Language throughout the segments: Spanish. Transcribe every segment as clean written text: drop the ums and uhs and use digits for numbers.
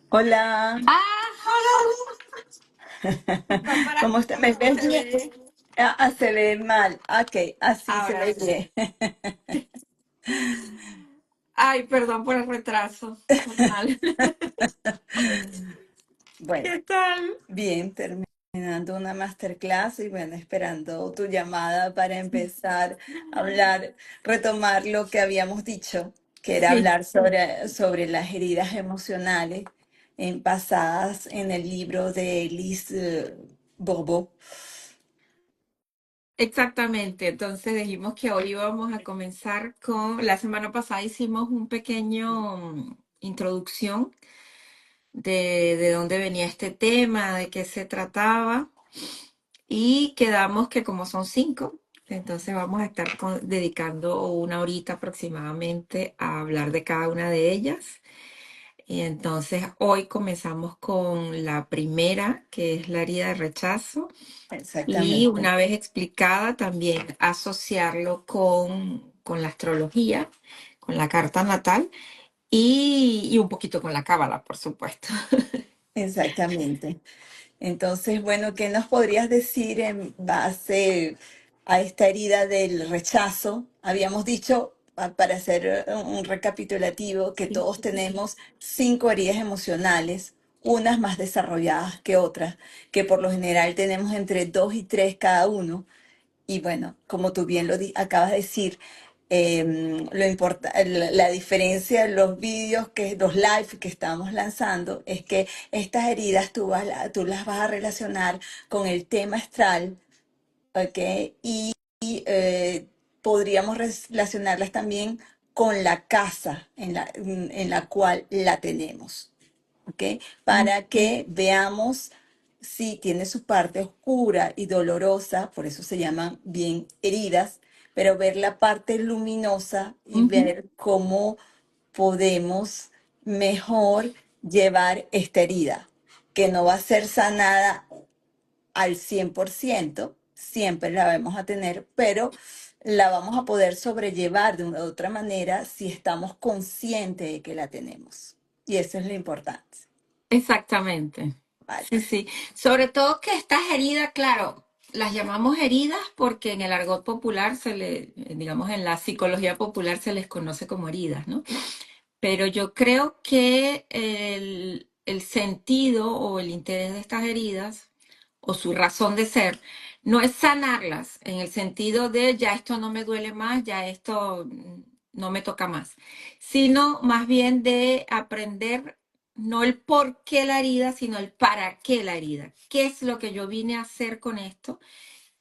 Hola, Ah, hola. Va para ¿cómo acá, está? ¿Me no ves se bien? ve. Se ve mal. Ok, así se Ahora ve sí. bien. Ay, perdón por el retraso. Normal. Bueno, ¿Qué tal? bien, terminando una masterclass y bueno, esperando tu llamada para empezar a hablar, retomar lo que habíamos dicho, que era Sí, hablar sobre las heridas emocionales basadas en el libro de Elise Bourbeau. exactamente. Entonces dijimos que hoy íbamos a comenzar con, la semana pasada hicimos un pequeño introducción de dónde venía este tema, de qué se trataba. Y quedamos que como son cinco, entonces vamos a estar dedicando una horita aproximadamente a hablar de cada una de ellas. Y entonces hoy comenzamos con la primera, que es la herida de rechazo. Y Exactamente, una vez explicada, también asociarlo con la astrología, con la carta natal y un poquito con la cábala, por supuesto. exactamente. Entonces, bueno, ¿qué nos podrías decir en base a esta herida del rechazo? Habíamos dicho, para hacer un recapitulativo, que Sí. todos tenemos 5 heridas emocionales, unas más desarrolladas que otras, que por lo general tenemos entre 2 y 3 cada uno. Y bueno, como tú bien acabas de decir, la diferencia de los vídeos, los live que estamos lanzando, es que estas heridas tú las vas a relacionar con el tema astral, ¿ok? Y podríamos relacionarlas también con la casa en la cual la tenemos. ¿Ok? Para que veamos si tiene su parte oscura y dolorosa, por eso se llaman bien heridas, pero ver la parte luminosa y Ujú. ver cómo podemos mejor llevar esta herida, que no va a ser sanada al 100%, siempre la vamos a tener, pero la vamos a poder sobrellevar de una u otra manera si estamos conscientes de que la tenemos. Y eso es lo importante. Exactamente. Vale, Sí, sí. Sobre todo que estas heridas, claro, las llamamos heridas porque en el argot popular digamos, en la psicología popular se les conoce como heridas, ¿no? Pero yo creo que el sentido o el interés de estas heridas o su razón de ser no es sanarlas en el sentido de ya esto no me duele más, ya esto no me toca más, sino más bien de aprender no el por qué la herida, sino el para qué la herida. ¿Qué es lo que yo vine a hacer con esto?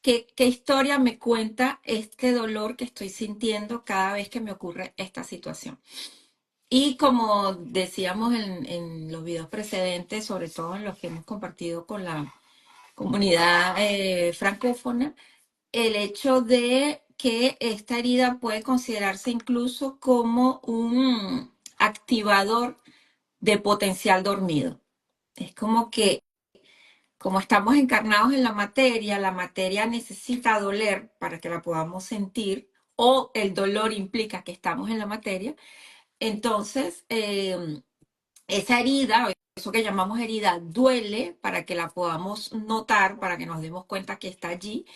¿Qué historia me cuenta este dolor que estoy sintiendo cada vez que me ocurre esta situación? Y como decíamos en los videos precedentes, sobre todo en los que hemos compartido con la comunidad francófona, el hecho de que esta herida puede considerarse incluso como un activador de potencial dormido. Es como que, como estamos encarnados en la materia necesita doler para que la podamos sentir, o el dolor implica que estamos en la materia. Entonces, esa herida, o eso que llamamos herida, duele para que la podamos notar, para que nos demos cuenta que está allí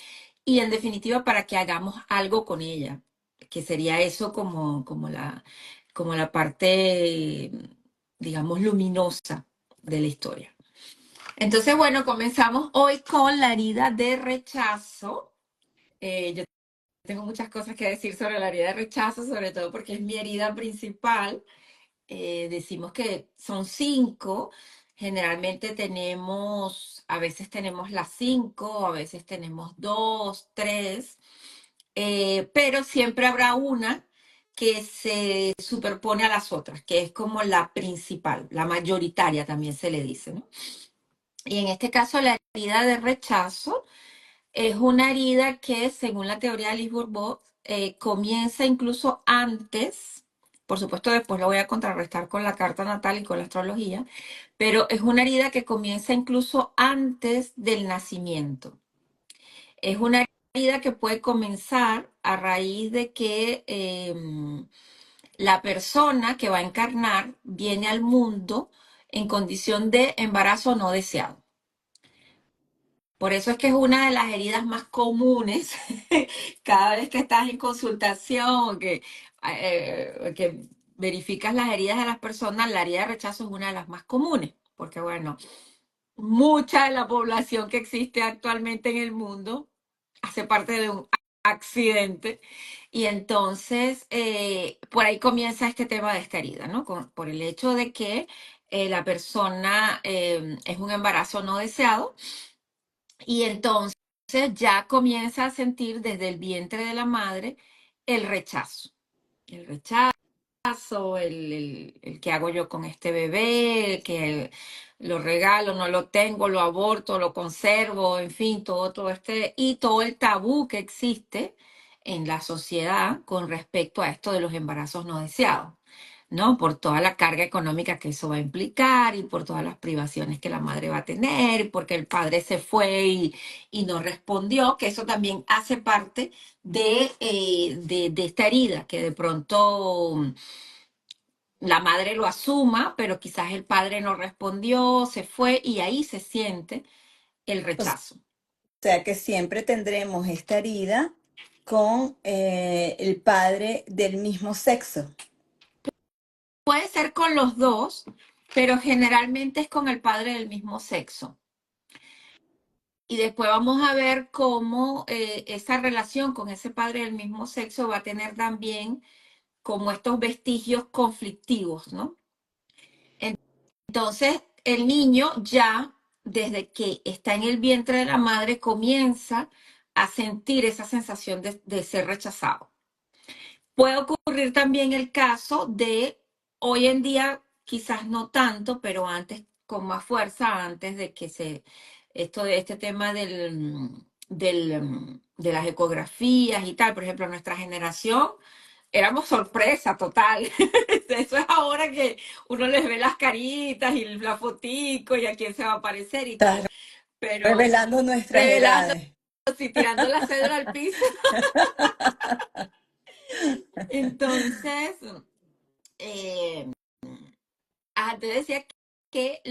y en definitiva para que hagamos algo con ella, que sería eso como la parte, digamos, luminosa de la historia. Entonces, bueno, comenzamos hoy con la herida de rechazo. Yo tengo muchas cosas que decir sobre la herida de rechazo, sobre todo porque es mi herida principal. Decimos que son cinco. Generalmente a veces tenemos las cinco, a veces tenemos dos, tres, pero siempre habrá una que se superpone a las otras, que es como la principal, la mayoritaria también se le dice, ¿no? Y en este caso la herida de rechazo es una herida que, según la teoría de Lis Bourbeau, comienza incluso antes, por supuesto después lo voy a contrarrestar con la carta natal y con la astrología, pero es una herida que comienza incluso antes del nacimiento. Es una herida que puede comenzar a raíz de que la persona que va a encarnar viene al mundo en condición de embarazo no deseado. Por eso es que es una de las heridas más comunes cada vez que estás en consultación, que verificas las heridas de las personas, la herida de rechazo es una de las más comunes, porque bueno, mucha de la población que existe actualmente en el mundo hace parte de un accidente y entonces por ahí comienza este tema de esta herida, ¿no? Por el hecho de que la persona es un embarazo no deseado y entonces ya comienza a sentir desde el vientre de la madre el rechazo. El rechazo, el qué hago yo con este bebé, que lo regalo, no lo tengo, lo aborto, lo conservo, en fin, todo este, y todo el tabú que existe en la sociedad con respecto a esto de los embarazos no deseados. ¿No? Por toda la carga económica que eso va a implicar y por todas las privaciones que la madre va a tener, porque el padre se fue y no respondió, que eso también hace parte de esta herida, que de pronto la madre lo asuma, pero quizás el padre no respondió, se fue y ahí se siente el O rechazo. sea que siempre tendremos esta herida con el padre del mismo sexo. Puede ser con los dos, pero generalmente es con el padre del mismo sexo. Y después vamos a ver cómo esa relación con ese padre del mismo sexo va a tener también como estos vestigios conflictivos, ¿no? Entonces, el niño ya, desde que está en el vientre de la madre, comienza a sentir esa sensación de ser rechazado. Puede ocurrir también el caso de, hoy en día quizás no tanto, pero antes con más fuerza, antes de que esto de este tema de las ecografías y tal, por ejemplo, nuestra generación, éramos sorpresa total. Eso es ahora que uno les ve las caritas y la fotico y a quién se va a parecer y Estás tal. Pero revelando nuestras revelando edades. y tirando la cédula al piso. Entonces, eh, te decía que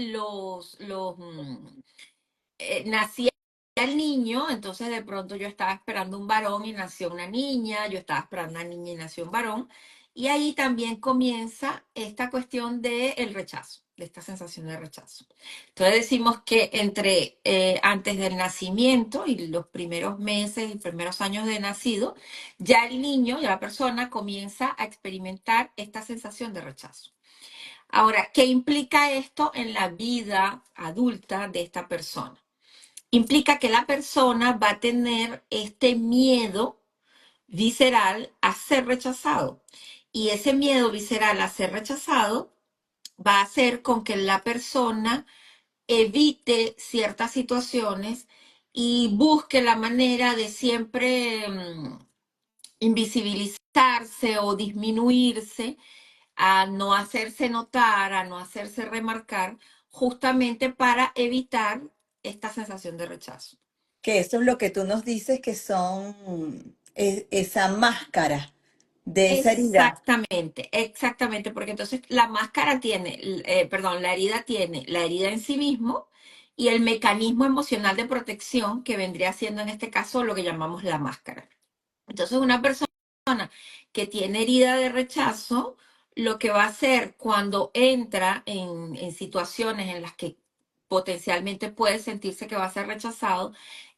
nacía el niño, entonces de pronto yo estaba esperando un varón y nació una niña, yo estaba esperando una niña y nació un varón, y ahí también comienza esta cuestión del rechazo, de esta sensación de rechazo. Entonces decimos que entre antes del nacimiento y los primeros meses y primeros años de nacido, ya el niño, ya la persona comienza a experimentar esta sensación de rechazo. Ahora, ¿qué implica esto en la vida adulta de esta persona? Implica que la persona va a tener este miedo visceral a ser rechazado. Y ese miedo visceral a ser rechazado va a hacer con que la persona evite ciertas situaciones y busque la manera de siempre invisibilizarse o disminuirse, a no hacerse notar, a no hacerse remarcar, justamente para evitar esta sensación de rechazo. Que eso es lo que tú nos dices que son esa máscara de esa herida. Exactamente, exactamente, porque entonces la máscara tiene, perdón, la herida tiene la herida en sí mismo y el mecanismo emocional de protección que vendría siendo en este caso lo que llamamos la máscara. Entonces una persona que tiene herida de rechazo, lo que va a hacer cuando entra en situaciones en las que potencialmente puede sentirse que va a ser rechazado,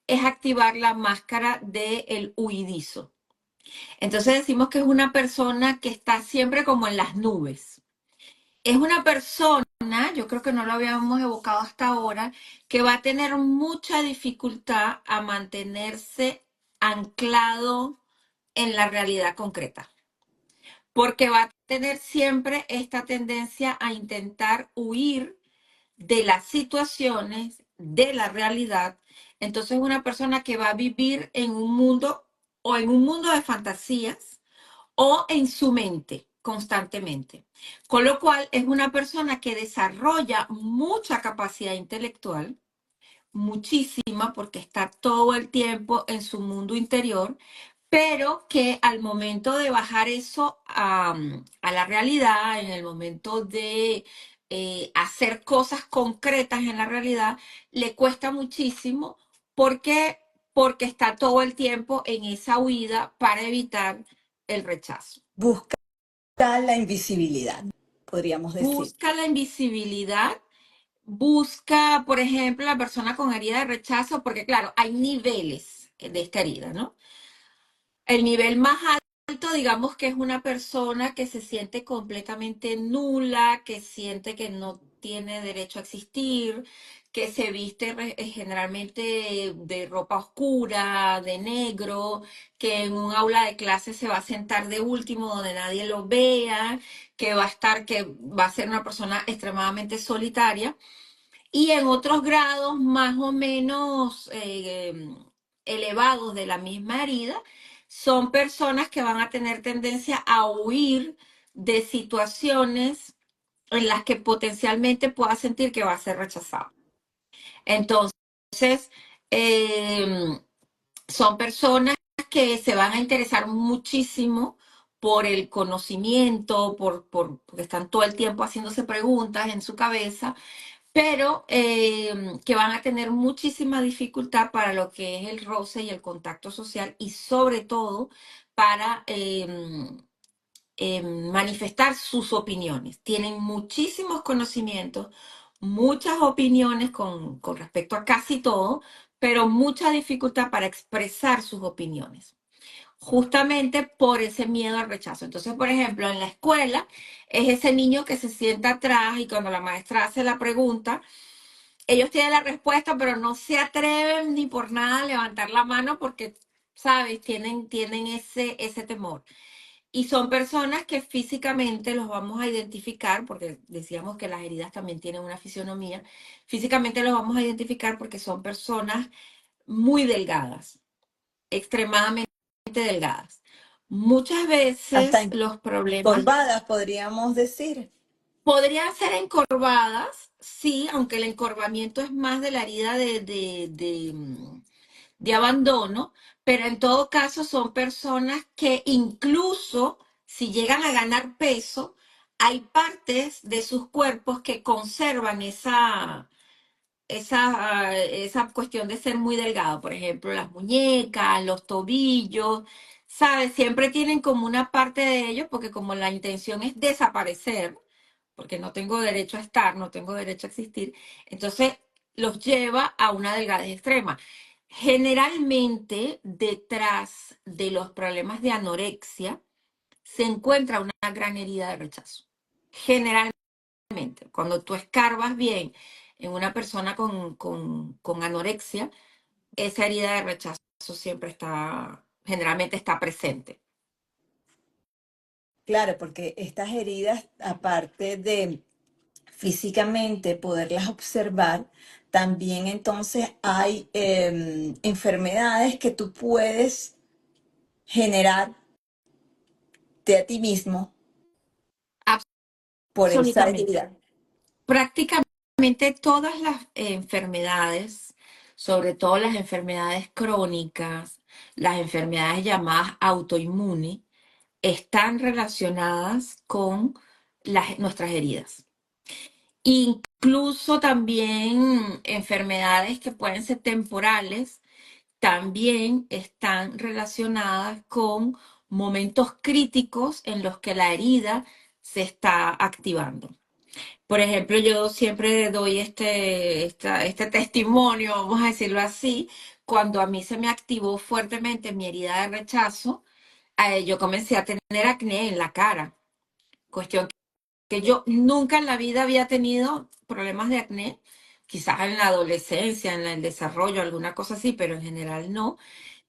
es activar la máscara del huidizo. Entonces decimos que es una persona que está siempre como en las nubes. Es una persona, yo creo que no lo habíamos evocado hasta ahora, que va a tener mucha dificultad a mantenerse anclado en la realidad concreta, porque va a tener siempre esta tendencia a intentar huir de las situaciones, de la realidad. Entonces es una persona que va a vivir en un mundo o en un mundo de fantasías o en su mente constantemente. Con lo cual es una persona que desarrolla mucha capacidad intelectual, muchísima, porque está todo el tiempo en su mundo interior, pero que al momento de bajar eso a la realidad, en el momento de hacer cosas concretas en la realidad, le cuesta muchísimo porque, porque está todo el tiempo en esa huida para evitar el rechazo. Busca la invisibilidad, podríamos decir. Busca la invisibilidad, busca, por ejemplo, la persona con herida de rechazo, porque claro, hay niveles de esta herida, ¿no? El nivel más alto, digamos que es una persona que se siente completamente nula, que siente que no tiene derecho a existir, que se viste generalmente de ropa oscura, de negro, que en un aula de clase se va a sentar de último donde nadie lo vea, que va a ser una persona extremadamente solitaria. Y en otros grados más o menos elevados de la misma herida, son personas que van a tener tendencia a huir de situaciones en las que potencialmente pueda sentir que va a ser rechazado. Entonces, eh, son personas que se van a interesar muchísimo por el conocimiento, porque están todo el tiempo haciéndose preguntas en su cabeza, pero que van a tener muchísima dificultad para lo que es el roce y el contacto social y sobre todo para manifestar sus opiniones. Tienen muchísimos conocimientos, muchas opiniones con respecto a casi todo, pero mucha dificultad para expresar sus opiniones justamente por ese miedo al rechazo. Entonces, por ejemplo, en la escuela es ese niño que se sienta atrás y cuando la maestra hace la pregunta, ellos tienen la respuesta, pero no se atreven ni por nada a levantar la mano porque, ¿sabes? Tienen ese temor. Y son personas que físicamente los vamos a identificar, porque decíamos que las heridas también tienen una fisionomía, físicamente los vamos a identificar porque son personas muy delgadas, extremadamente delgadas. Muchas Hasta veces los problemas encorvadas, podríamos decir. podrían ser encorvadas, sí, aunque el encorvamiento es más de la herida de abandono, pero en todo caso son personas que incluso si llegan a ganar peso, hay partes de sus cuerpos que conservan esa cuestión de ser muy delgado, por ejemplo, las muñecas, los tobillos, ¿sabes? Siempre tienen como una parte de ellos, porque como la intención es desaparecer, porque no tengo derecho a estar, no tengo derecho a existir, entonces los lleva a una delgadez extrema. Generalmente, detrás de los problemas de anorexia, se encuentra una gran herida de rechazo. Generalmente, cuando tú escarbas bien en una persona con anorexia, esa herida de rechazo siempre está, generalmente está presente. Claro, porque estas heridas, aparte de físicamente poderlas observar, también entonces hay enfermedades que tú puedes generar de a ti mismo por esa Absolutamente. herida. Prácticamente todas las enfermedades, sobre todo las enfermedades crónicas, las enfermedades llamadas autoinmunes, están relacionadas con nuestras heridas. Incluso también enfermedades que pueden ser temporales, también están relacionadas con momentos críticos en los que la herida se está activando. Por ejemplo, yo siempre doy este testimonio, vamos a decirlo así, cuando a mí se me activó fuertemente mi herida de rechazo, yo comencé a tener acné en la cara, cuestión que yo nunca en la vida había tenido problemas de acné, quizás en la adolescencia, en el desarrollo, alguna cosa así, pero en general no.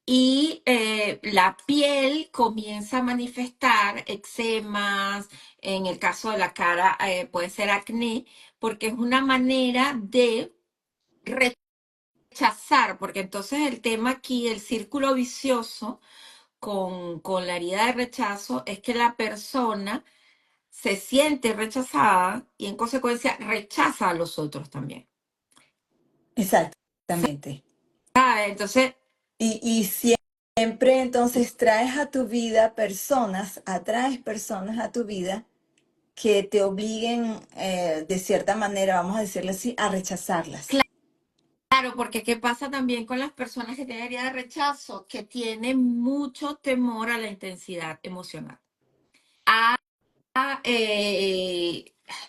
Y la piel comienza a manifestar eczemas, en el caso de la cara puede ser acné, porque es una manera de rechazar, porque entonces el tema aquí, el círculo vicioso con la herida de rechazo, es que la persona se siente rechazada y en consecuencia rechaza a los otros también. Exactamente. ¿Sabe? Entonces, Y siempre entonces traes a tu vida personas, atraes personas a tu vida que te obliguen, de cierta manera, vamos a decirle así, a rechazarlas. Claro, porque ¿qué pasa también con las personas que tienen herida de rechazo? Que tienen mucho temor a la intensidad emocional. A,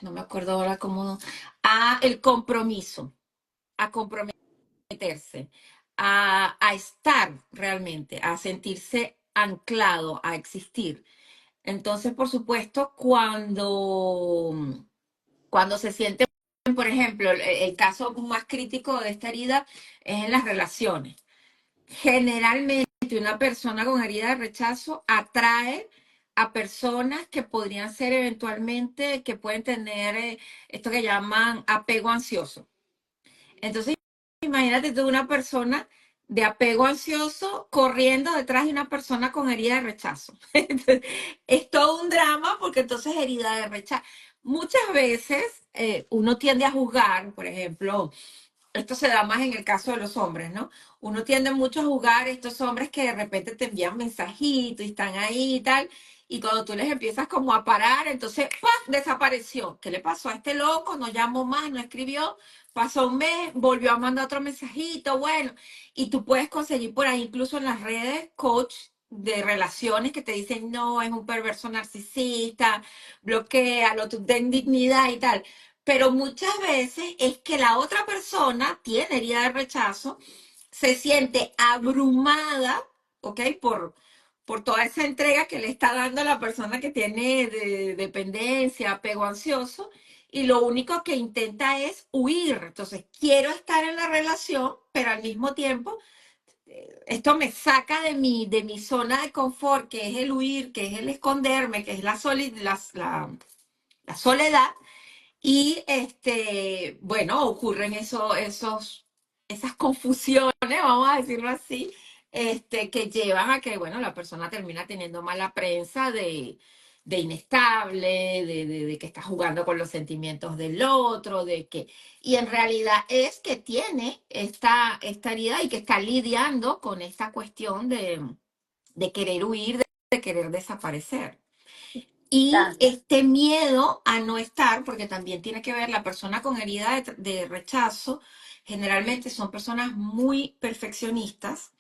no me acuerdo ahora cómo, a el compromiso, a comprometerse, a estar realmente, a sentirse anclado, a existir. Entonces, por supuesto, cuando se siente, por ejemplo, el caso más crítico de esta herida es en las relaciones. Generalmente una persona con herida de rechazo atrae a personas que podrían ser eventualmente, que pueden tener esto que llaman apego ansioso. Entonces, imagínate tú una persona de apego ansioso corriendo detrás de una persona con herida de rechazo. Entonces, es todo un drama porque entonces herida de rechazo. Muchas veces uno tiende a juzgar, por ejemplo, esto se da más en el caso de los hombres, ¿no? Uno tiende mucho a jugar estos hombres que de repente te envían mensajitos y están ahí y tal, y cuando tú les empiezas como a parar, entonces, ¡paf! Desapareció. ¿Qué le pasó a este loco? No llamó más, no escribió, pasó un mes, volvió a mandar otro mensajito, bueno, y tú puedes conseguir por ahí, incluso en las redes, coach de relaciones que te dicen, no, es un perverso narcisista, bloquealo, tú ten dignidad y tal. Pero muchas veces es que la otra persona tiene herida de rechazo, se siente abrumada, ¿ok? Por toda esa entrega que le está dando la persona que tiene dependencia, apego ansioso, y lo único que intenta es huir. Entonces, quiero estar en la relación, pero al mismo tiempo, esto me saca de mi zona de confort, que es el huir, que es el esconderme, que es la soledad. Y bueno, ocurren esas confusiones, vamos a decirlo así, que llevan a que, bueno, la persona termina teniendo mala prensa de inestable, de que está jugando con los sentimientos del otro, y en realidad es que tiene esta herida y que está lidiando con esta cuestión de querer huir, de querer desaparecer. Y Ah, este miedo a no estar, porque también tiene que ver la persona con herida de rechazo, generalmente son personas muy perfeccionistas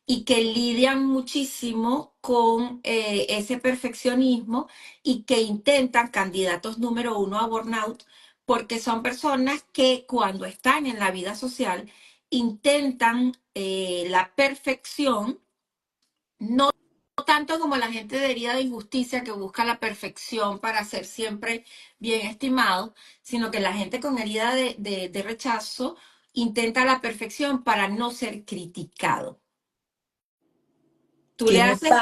y que lidian muchísimo con ese perfeccionismo y que intentan candidatos número uno a burnout, porque son personas que cuando están en la vida social intentan la perfección, no tanto como la gente de herida de injusticia que busca la perfección para ser siempre bien estimado, sino que la gente con herida de rechazo intenta la perfección para no ser criticado. Tú le haces,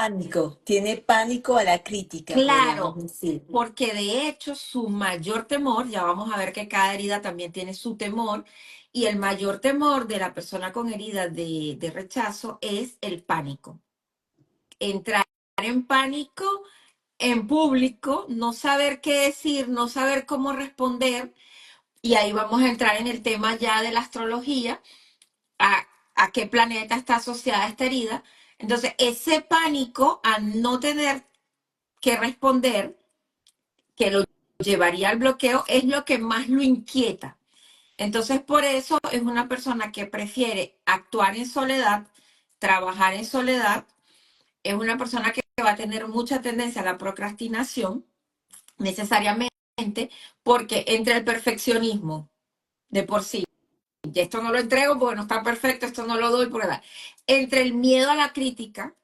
tiene pánico a la crítica, podríamos claro, decir. porque de hecho su mayor temor, ya vamos a ver que cada herida también tiene su temor, y el mayor temor de la persona con herida de rechazo es el pánico. Entrar en pánico en público, no saber qué decir, no saber cómo responder, y ahí vamos a entrar en el tema ya de la astrología, a qué planeta está asociada esta herida. Entonces, ese pánico a no tener que responder, que lo llevaría al bloqueo, es lo que más lo inquieta. Entonces, por eso es una persona que prefiere actuar en soledad, trabajar en soledad, es una persona que va a tener mucha tendencia a la procrastinación, necesariamente, porque entre el perfeccionismo de por sí, y esto no lo entrego porque no está perfecto, esto no lo doy por edad, entre el miedo a la crítica,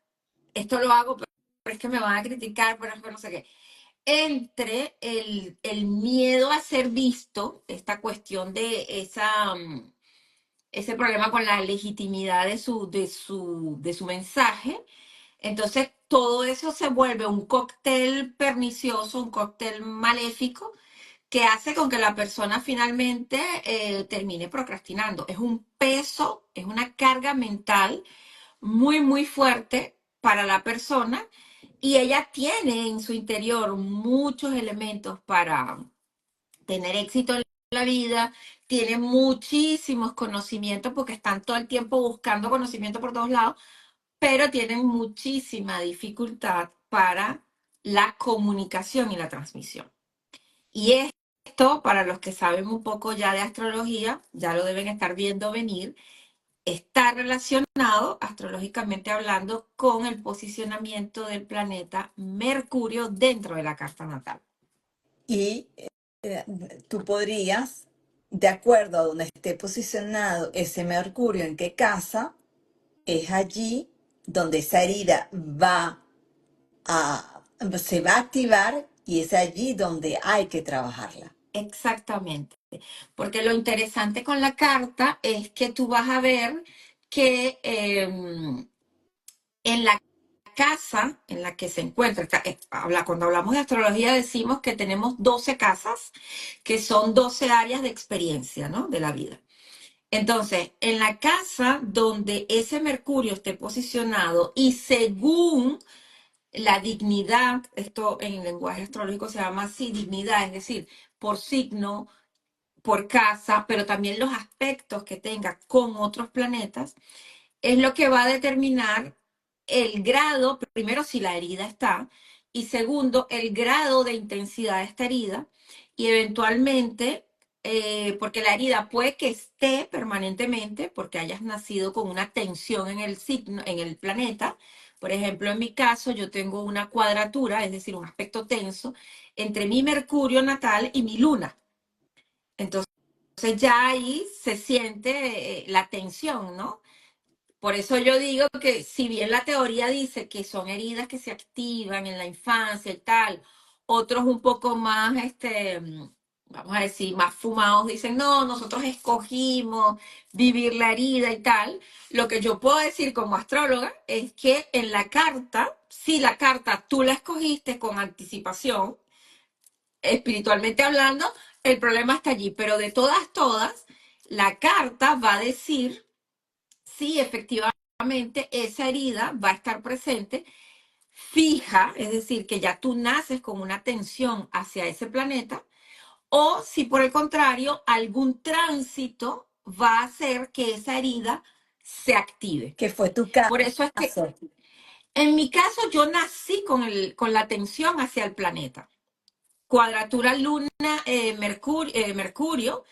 esto lo hago, pero es que me van a criticar, pero es que no sé qué, entre el miedo a ser visto, esta cuestión de ese problema con la legitimidad de su mensaje, entonces todo eso se vuelve un cóctel pernicioso, un cóctel maléfico que hace con que la persona finalmente termine procrastinando. Es un peso, es una carga mental muy, muy fuerte para la persona y ella tiene en su interior muchos elementos para tener éxito en la vida, tiene muchísimos conocimientos porque están todo el tiempo buscando conocimiento por todos lados, pero tienen muchísima dificultad para la comunicación y la transmisión. Y esto, para los que saben un poco ya de astrología, ya lo deben estar viendo venir, está relacionado, astrológicamente hablando, con el posicionamiento del planeta Mercurio dentro de la carta natal. Y eh, tú podrías, de acuerdo a donde esté posicionado ese Mercurio, en qué casa, es allí donde esa herida se va a activar y es allí donde hay que trabajarla. Exactamente. Porque lo interesante con la carta es que tú vas a ver que en la casa en la que se encuentra, cuando hablamos de astrología decimos que tenemos 12 casas, que son 12 áreas de experiencia, ¿no? De la vida. Entonces, en la casa donde ese Mercurio esté posicionado y según la dignidad, esto en el lenguaje astrológico se llama así, dignidad, es decir, por signo, por casa, pero también los aspectos que tenga con otros planetas, es lo que va a determinar el grado, primero si la herida está, y segundo, el grado de intensidad de esta herida, y eventualmente, porque la herida puede que esté permanentemente, porque hayas nacido con una tensión en el signo, en el planeta. Por ejemplo, en mi caso, yo tengo una cuadratura, es decir, un aspecto tenso, entre mi Mercurio natal y mi Luna. Entonces ya ahí se siente la tensión, ¿no? Por eso yo digo que si bien la teoría dice que son heridas que se activan en la infancia y tal, otros un poco más, vamos a decir, más fumados dicen, no, nosotros escogimos vivir la herida y tal. Lo que yo puedo decir como astróloga es que en la carta, si la carta tú la escogiste con anticipación, espiritualmente hablando, el problema está allí, pero de todas, la carta va a decir si efectivamente esa herida va a estar presente fija, es decir, que ya tú naces con una tensión hacia ese planeta, o si por el contrario algún tránsito va a hacer que esa herida se active. ¿Qué fue tu Por eso es que caso? en mi caso yo nací con la tensión hacia el planeta. Cuadratura Luna, Mercurio,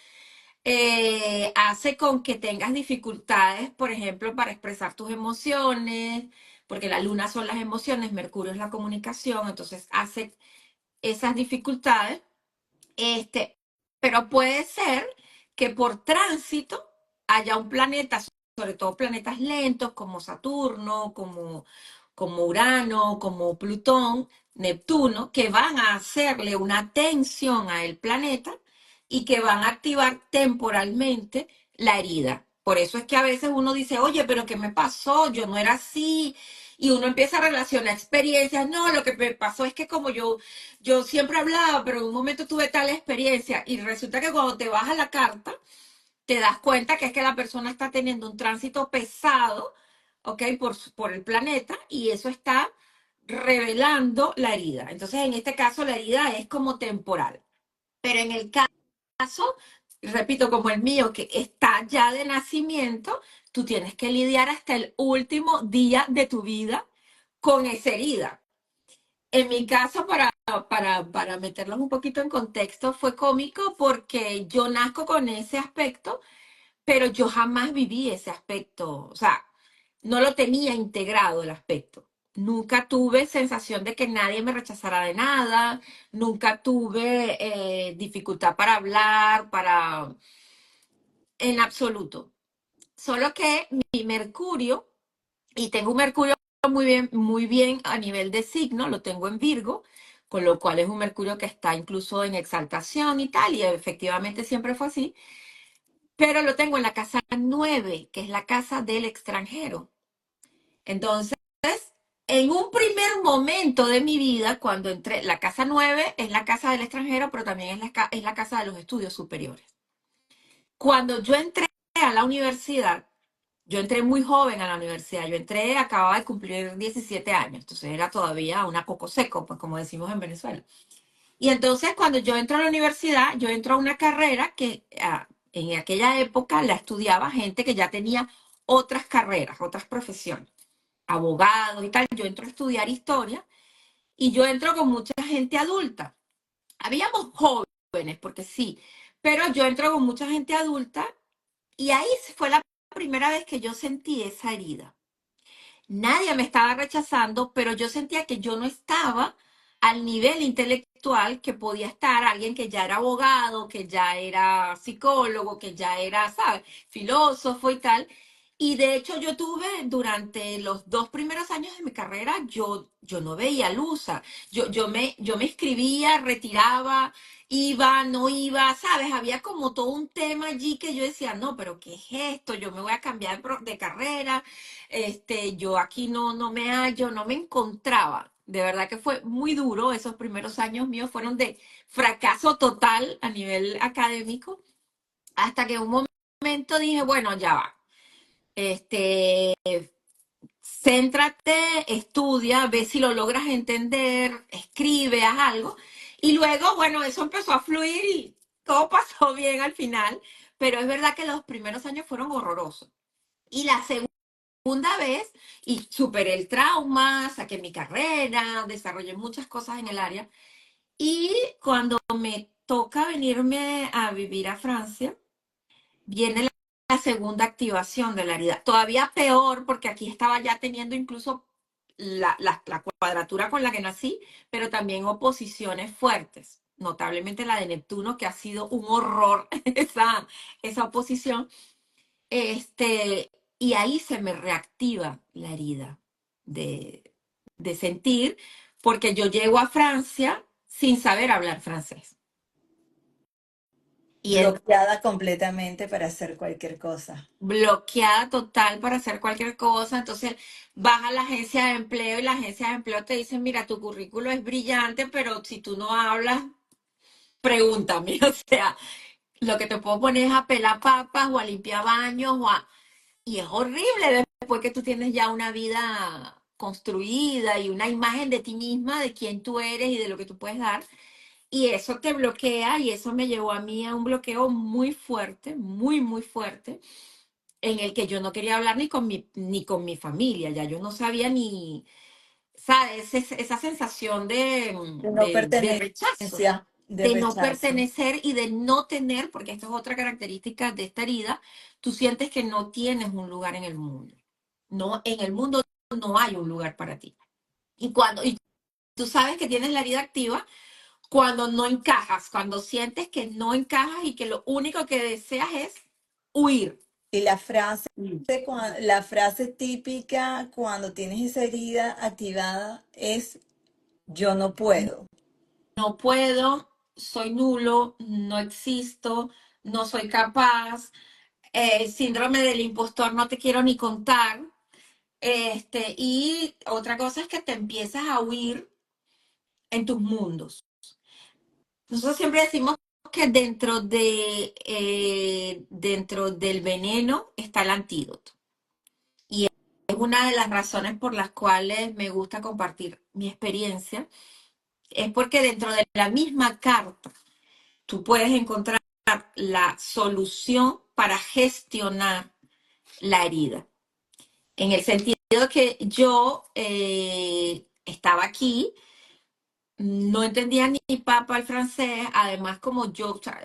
hace con que tengas dificultades, por ejemplo, para expresar tus emociones, porque la luna son las emociones, Mercurio es la comunicación, entonces hace esas dificultades. Este, pero puede ser que por tránsito haya un planeta, sobre todo planetas lentos como Saturno, como Urano, como Plutón, Neptuno, que van a hacerle una tensión al planeta y que van a activar temporalmente la herida. Por eso es que a veces uno dice, oye, pero ¿qué me pasó? Yo no era así. Y uno empieza a relacionar experiencias. No, lo que me pasó es que como yo siempre hablaba, pero en un momento tuve tal experiencia y resulta que cuando te vas a la carta, te das cuenta que es que la persona está teniendo un tránsito pesado, ¿ok? Por el planeta y eso está revelando la herida. Entonces, en este caso, la herida es como temporal. Pero en el caso, repito, como el mío, que está ya de nacimiento, tú tienes que lidiar hasta el último día de tu vida con esa herida. En mi caso, para meterlos un poquito en contexto, fue cómico porque yo nazco con ese aspecto, pero yo jamás viví ese aspecto, o sea, no lo tenía integrado el aspecto. Nunca tuve sensación de que nadie me rechazara de nada, nunca tuve dificultad para hablar, en absoluto. Solo que mi Mercurio, y tengo un Mercurio muy bien a nivel de signo, lo tengo en Virgo, con lo cual es un Mercurio que está incluso en exaltación y tal, y efectivamente siempre fue así, pero lo tengo en la casa 9, que es la casa del extranjero. Entonces, en un primer momento de mi vida, cuando entré, la casa 9 es la casa del extranjero, pero también es la casa de los estudios superiores. Cuando yo entré a la universidad, yo entré muy joven a la universidad, acababa de cumplir 17 años, entonces era todavía una coco seco, pues como decimos en Venezuela. Y entonces cuando yo entro a la universidad, yo entro a una carrera que en aquella época la estudiaba gente que ya tenía otras carreras, otras profesiones, abogados y tal. Yo entro a estudiar historia y yo entro con mucha gente adulta. Habíamos jóvenes jóvenes, porque sí, pero yo entro con mucha gente adulta y ahí fue la primera vez que yo sentí esa herida. Nadie me estaba rechazando, pero yo sentía que yo no estaba al nivel intelectual que podía estar alguien que ya era abogado, que ya era psicólogo, que ya era, ¿sabes?, filósofo y tal. Y de hecho yo tuve durante los 2 primeros años de mi carrera, yo no veía luz. O sea, yo me inscribía, retiraba, iba, no iba, ¿sabes? Había como todo un tema allí que yo decía, no, pero ¿qué es esto? Yo me voy a cambiar de carrera, yo aquí no me hallo, no me encontraba. De verdad que fue muy duro. Esos primeros años míos fueron de fracaso total a nivel académico, hasta que en un momento dije, bueno, ya va. Este, Céntrate, estudia, ve si lo logras entender, escribe, haz algo. Y luego, bueno, eso empezó a fluir y todo pasó bien al final. Pero es verdad que los primeros años fueron horrorosos. Y la segunda vez, y superé el trauma, saqué mi carrera, desarrollé muchas cosas en el área. Y cuando me toca venirme a vivir a Francia, viene la segunda activación de la herida. Todavía peor, porque aquí estaba ya teniendo incluso la cuadratura con la que nací, pero también oposiciones fuertes. Notablemente la de Neptuno, que ha sido un horror esa oposición. Y ahí se me reactiva la herida de, de sentir, porque yo llego a Francia sin saber hablar francés. Y bloqueada completamente para hacer cualquier cosa. bloqueada total para hacer cualquier cosa. Entonces vas a la agencia de empleo y la agencia de empleo te dice, mira, tu currículo es brillante, pero si tú no hablas, pregúntame. O sea, lo que te puedo poner es a pelar papas o a limpiar baños y es horrible después que tú tienes ya una vida construida y una imagen de ti misma, de quién tú eres y de lo que tú puedes dar. Y eso te bloquea y eso me llevó a mí a un bloqueo muy fuerte, muy, muy fuerte, en el que yo no quería hablar ni con mi familia, ya yo no sabía ni, ¿sabes? Esa sensación de, De no de rechazo, pertenencia, de de no rechazo. pertenecer y de no tener, porque esto es otra característica de esta herida, tú sientes que no tienes un lugar en el mundo. No, en el mundo no hay un lugar para ti. Y tú sabes que tienes la herida activa cuando no encajas, cuando sientes que no encajas y que lo único que deseas es huir. Y la frase, Mm. la frase típica cuando tienes esa herida activada es yo no puedo. No puedo, soy nulo, no existo, no soy capaz, síndrome del impostor, no te quiero ni contar. Y otra cosa es que te empiezas a huir en tus mundos. Nosotros siempre decimos que dentro del veneno está el antídoto. Y es una de las razones por las cuales me gusta compartir mi experiencia, es porque dentro de la misma carta tú puedes encontrar la solución para gestionar la herida. En el sentido que yo estaba aquí, no entendía ni papa el francés, además como yo, o sea,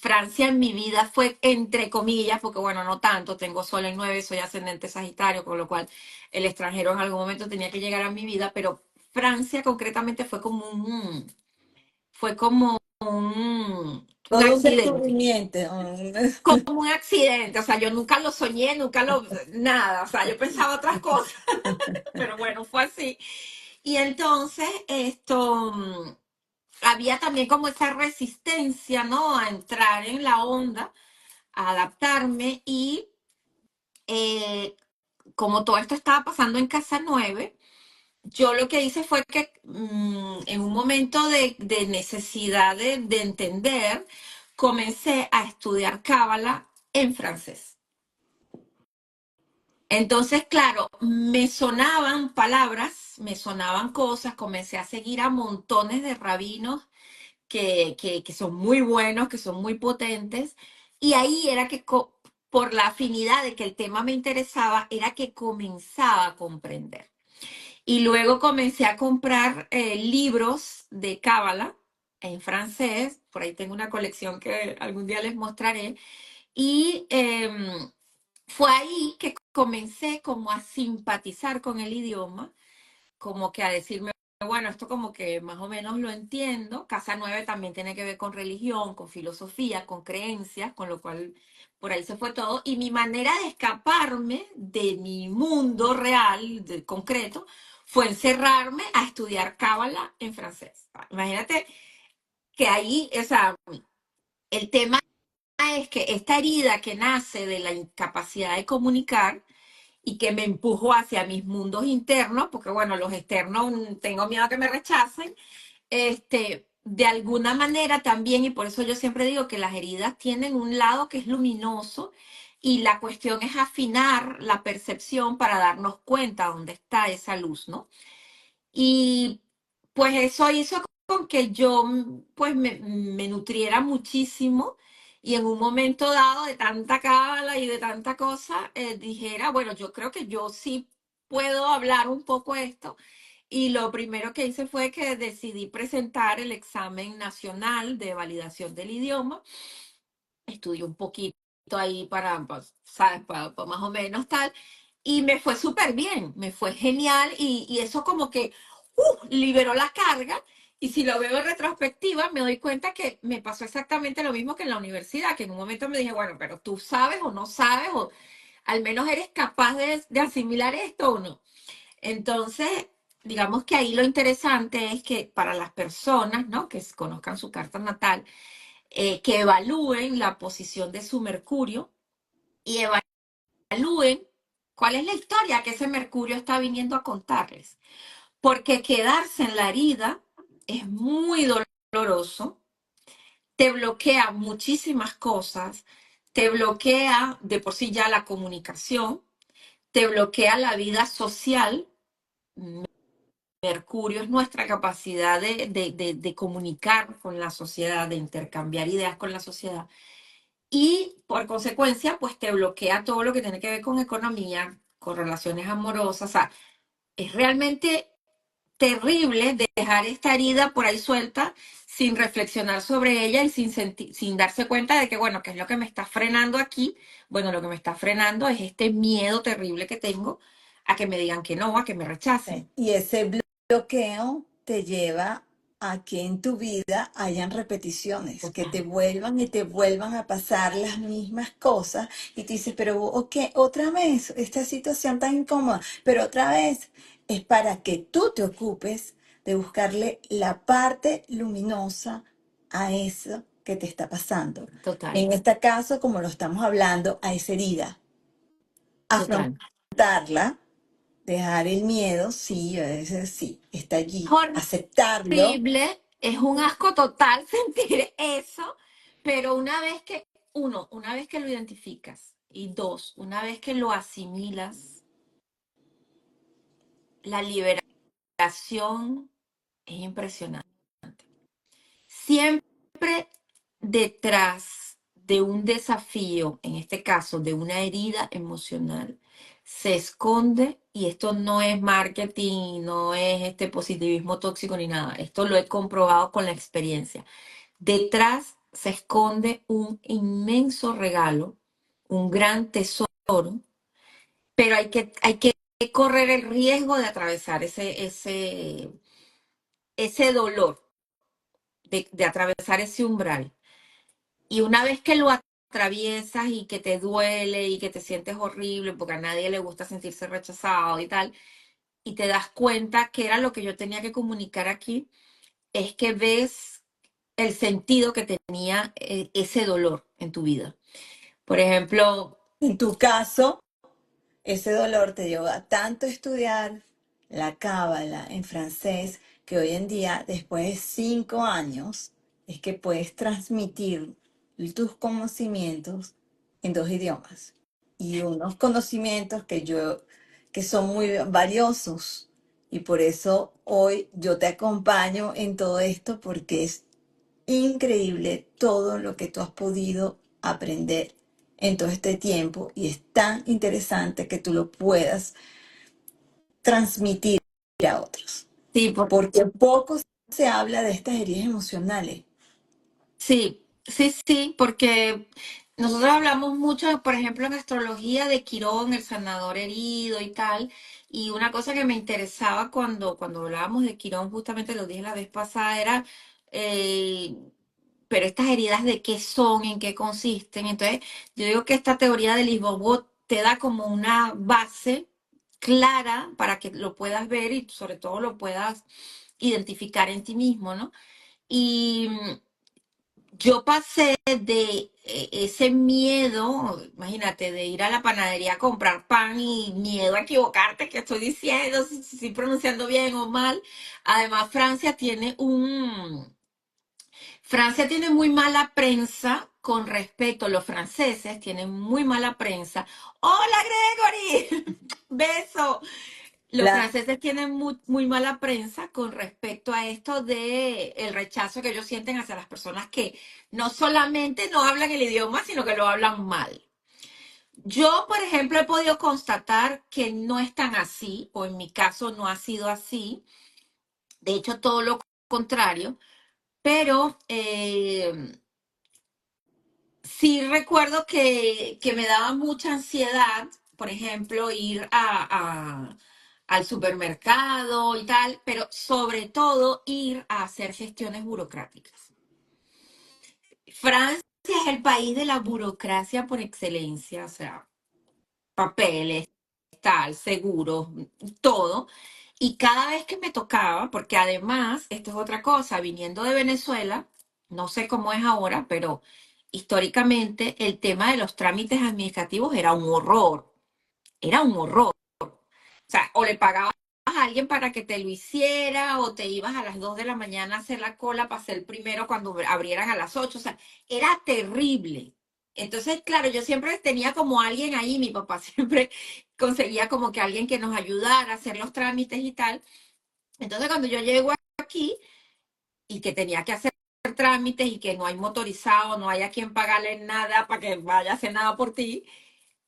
Francia en mi vida fue entre comillas, porque bueno, no tanto, tengo sol en 9, soy ascendente Sagitario, con lo cual el extranjero en algún momento tenía que llegar a mi vida, pero Francia concretamente fue como un Todo un accidente, descubrimiento. como un accidente, o sea, yo nunca lo soñé, nada, o sea, yo pensaba otras cosas, pero bueno, fue así. Y entonces había también como esa resistencia, ¿no? A entrar en la onda, a adaptarme y como todo esto estaba pasando en Casa 9, yo lo que hice fue que en un momento de necesidad de entender, comencé a estudiar Cábala en francés. Entonces, claro, me sonaban palabras, me sonaban cosas, comencé a seguir a montones de rabinos que son muy buenos, que son muy potentes, y ahí era que por la afinidad de que el tema me interesaba, era que comenzaba a comprender. Y luego comencé a comprar libros de Cábala en francés, por ahí tengo una colección que algún día les mostraré, y fue ahí que comencé como a simpatizar con el idioma, como que a decirme, bueno, esto como que más o menos lo entiendo. Casa 9 también tiene que ver con religión, con filosofía, con creencias, con lo cual por ahí se fue todo. Y mi manera de escaparme de mi mundo real, concreto, fue encerrarme a estudiar cábala en francés. Imagínate que ahí, o sea, el tema es que esta herida que nace de la incapacidad de comunicar y que me empujó hacia mis mundos internos, porque bueno, los externos tengo miedo a que me rechacen, de alguna manera también, y por eso yo siempre digo que las heridas tienen un lado que es luminoso y la cuestión es afinar la percepción para darnos cuenta dónde está esa luz, ¿no? Y pues eso hizo con que yo pues me nutriera muchísimo y en un momento dado de tanta cábala y de tanta cosa, dijera, bueno, yo creo que yo sí puedo hablar un poco esto. Y lo primero que hice fue que decidí presentar el examen nacional de validación del idioma. Estudié un poquito ahí para, pues, ¿sabes? Para más o menos tal. Y me fue súper bien, me fue genial y eso como que liberó la carga. Y si lo veo en retrospectiva, me doy cuenta que me pasó exactamente lo mismo que en la universidad, que en un momento me dije, bueno, pero tú sabes o no sabes, o al menos eres capaz de asimilar esto o no. Entonces, digamos que ahí lo interesante es que para las personas, ¿no? Que conozcan su carta natal, que evalúen la posición de su Mercurio y evalúen cuál es la historia que ese Mercurio está viniendo a contarles. Porque quedarse en la herida es muy doloroso, te bloquea muchísimas cosas, te bloquea de por sí ya la comunicación, te bloquea la vida social. Mercurio es nuestra capacidad de comunicar con la sociedad, de intercambiar ideas con la sociedad. Y por consecuencia, pues te bloquea todo lo que tiene que ver con economía, con relaciones amorosas. O sea, es realmente terrible dejar esta herida por ahí suelta sin reflexionar sobre ella y sin darse cuenta de que, bueno, ¿qué es lo que me está frenando aquí? Bueno, lo que me está frenando es este miedo terrible que tengo a que me digan que no, a que me rechacen. Y ese bloqueo te lleva a que en tu vida hayan repeticiones, que Total, te vuelvan y te vuelvan a pasar las mismas cosas y te dices, pero ok, otra vez, esta situación tan incómoda, pero otra vez es para que tú te ocupes de buscarle la parte luminosa a eso que te está pasando. total, En este caso, como lo estamos hablando, a esa herida, total. afrontarla, dejar el miedo, sí, a veces sí, está allí. Aceptarlo. Horrible, es un asco total sentir eso, pero una vez que lo identificas y dos, una vez que lo asimilas, la liberación es impresionante. Siempre detrás de un desafío, en este caso de una herida emocional, se esconde, y esto no es marketing, no es este positivismo tóxico ni nada, esto lo he comprobado con la experiencia. Detrás se esconde un inmenso regalo, un gran tesoro, pero hay que correr el riesgo de atravesar ese dolor, de atravesar ese umbral. Y una vez que lo atraviesas y que te duele y que te sientes horrible porque a nadie le gusta sentirse rechazado y tal, y te das cuenta que era lo que yo tenía que comunicar aquí, es que ves el sentido que tenía ese dolor en tu vida. Por ejemplo, En tu caso, ese dolor te llevó a tanto estudiar la cábala en francés que hoy en día, después de 5 años, es que puedes transmitir tus conocimientos en 2 idiomas. Y unos conocimientos que son muy valiosos. Y por eso hoy yo te acompaño en todo esto porque es increíble todo lo que tú has podido aprender en todo este tiempo y es tan interesante que tú lo puedas transmitir a otros. sí, Porque pocos se habla de estas heridas emocionales. Sí, sí, sí, porque nosotros hablamos mucho, por ejemplo, en astrología de Quirón, el sanador herido y tal, y una cosa que me interesaba cuando hablábamos de Quirón, justamente lo dije la vez pasada, era, eh, pero estas heridas de qué son, en qué consisten. Entonces, yo digo que esta teoría del Lisboa te da como una base clara para que lo puedas ver y sobre todo lo puedas identificar en ti mismo, ¿no? Y yo pasé de ese miedo, imagínate, de ir a la panadería a comprar pan y miedo a equivocarte, que estoy diciendo, si estoy pronunciando bien o mal. Además, Francia tiene muy mala prensa con respecto, los franceses tienen muy mala prensa. Hola Gregory, beso. Los La, franceses tienen muy mala prensa con respecto a esto de el rechazo que ellos sienten hacia las personas que no solamente no hablan el idioma, sino que lo hablan mal. Yo, por ejemplo, he podido constatar que no es tan así, o en mi caso no ha sido así. De hecho, todo lo contrario. Pero sí recuerdo que me daba mucha ansiedad, por ejemplo, ir al supermercado y tal, pero sobre todo ir a hacer gestiones burocráticas. Francia es el país de la burocracia por excelencia, o sea, papeles, tal, seguros, todo. Y cada vez que me tocaba, porque además, esto es otra cosa, viniendo de Venezuela, no sé cómo es ahora, pero históricamente el tema de los trámites administrativos era un horror. O sea, o le pagabas a alguien para que te lo hiciera, o te ibas a las 2 de la mañana a hacer la cola para ser el primero cuando abrieran a las 8. O sea, era terrible. Entonces, claro, yo siempre tenía como alguien ahí, mi papá siempre conseguía como que alguien que nos ayudara a hacer los trámites y tal. Entonces, cuando yo llego aquí y que tenía que hacer trámites y que no hay motorizado, no hay a quien pagarle nada para que vaya a hacer nada por ti,